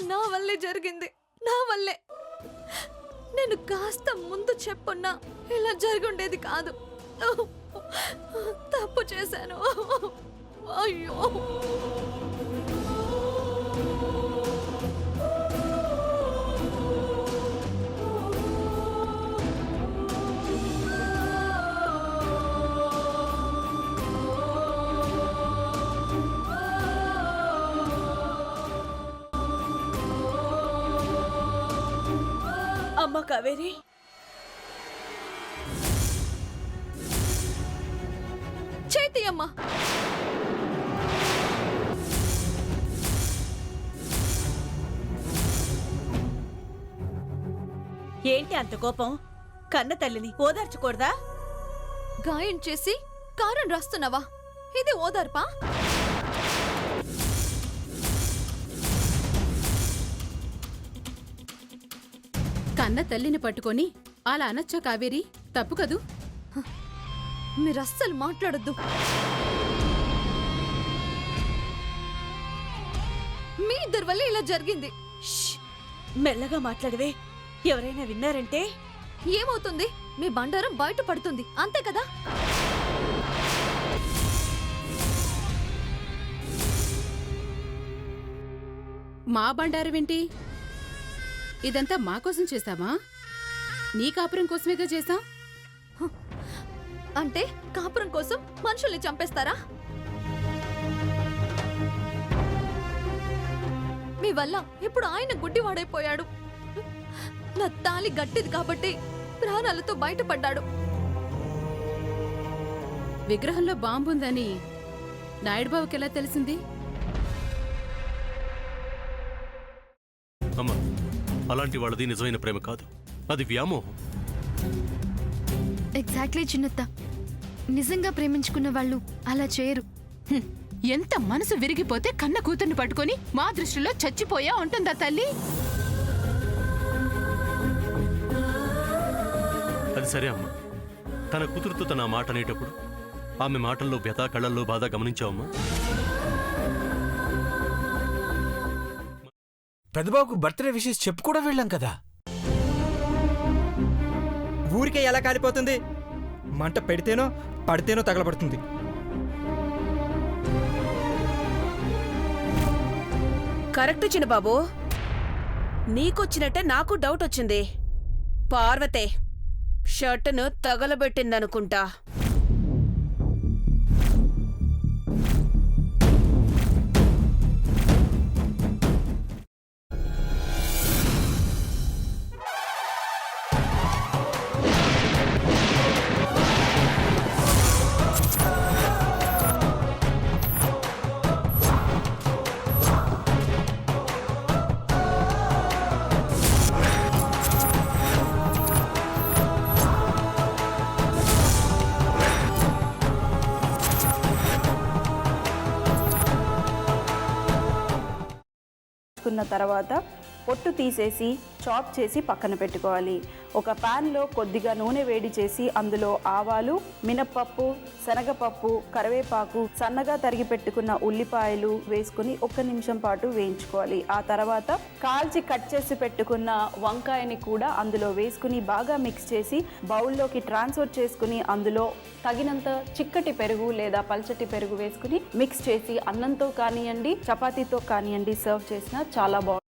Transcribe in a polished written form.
నా వల్లే జరిగింది, నా వల్లే. నేను కాస్త ముందు చెప్పున్నా ఇలా జరుగుండేది కాదు. తప్పు చేశాను. అయ్యో, అమ్మ కావేరి, చేతి అమ్మ. ఏంటి అంత కోపం? కన్న తల్లిని ఓదార్చకూడదా? గాయం చేసి కారం రాస్తున్నావా? ఇది ఓదార్పా? కన్న తల్లిని పట్టుకొని అలా అనొచ్చా కావేరి? తప్పు కదూ. మీరస్సలు మాట్లాడొద్దు. మీ ఇద్దరి వల్ల ఇలా జరిగింది. మెల్లగా మాట్లాడవే, ఎవరైనా విన్నారంటే ఏమవుతుంది? మీ బండారం బయట పడుతుంది, అంతే కదా? మా బండారమేంటి? ఇదంతా మా కోసం చేశామా? నీ కాపురం కోసమేగా చేశాం. అంటే కాపురం కోసం మనుషుల్ని చంపేస్తారా? మీ వల్ల ఇప్పుడు ఆయన గుడ్డివాడైపోయాడు. నా తాలి గట్టిది కాబట్టి ప్రాణాలతో బయటపడ్డాడు. విగ్రహంలో బాంబుందని నాయుడుబాబుకి ఎలా తెలిసింది? అమ్మా, అలాంటి వాళ్ళది నిజమైన ప్రేమ కాదు, అది వ్యామోహం. ఎగ్జాక్ట్లీ చిన్నత్త, నిజంగా ప్రేమించుకున్న వాళ్ళు అలా చేయరు. ఎంత మనసు విరిగిపోతే కన్న కూతుర్ని పట్టుకొని మా దృష్టిలో చచ్చిపోయా ఉంటుందా తల్లి? అది సరే అమ్మా, తన కూతురుతో తన మాట అనేటప్పుడు ఆమె మాటల్లో వ్యథ, కళ్ళల్లో బాధ గమనించావమ్మా? పెద్దబాబుకు బర్త్డే విషెస్ చెప్పు కూడా వెళ్ళాం కదా. ఊరికే ఎలా కాలిపోతుంది? మంట పెడితేనో పడితేనో తగలబడుతుంది. కరెక్ట్ చిన్నబాబు, నీకొచ్చినట్టే నాకు డౌట్ వచ్చింది. పార్వతే షర్టును తగలబెట్టిందనుకుంటా. తర్వాత పొట్టు తీసేసి చాప్ చేసి పక్కన పెట్టుకోవాలి. ఒక ప్యాన్లో కొద్దిగా నూనె వేడి చేసి అందులో ఆవాలు, మినప్పప్పు, శనగపప్పు, కరివేపాకు, సన్నగా తరిగి పెట్టుకున్న ఉల్లిపాయలు వేసుకుని 1 నిమిషం పాటు వేయించుకోవాలి. ఆ తర్వాత కాల్చి కట్ చేసి పెట్టుకున్న వంకాయని కూడా అందులో వేసుకుని బాగా మిక్స్ చేసి బౌల్లోకి ట్రాన్స్ఫర్ చేసుకుని అందులో తగినంత చిక్కటి పెరుగు లేదా పల్చటి పెరుగు వేసుకుని మిక్స్ చేసి అన్నంతో కానివ్వండి, చపాతీతో కానివ్వండి సర్వ్ చేసినా చాలా బాగుంటుంది.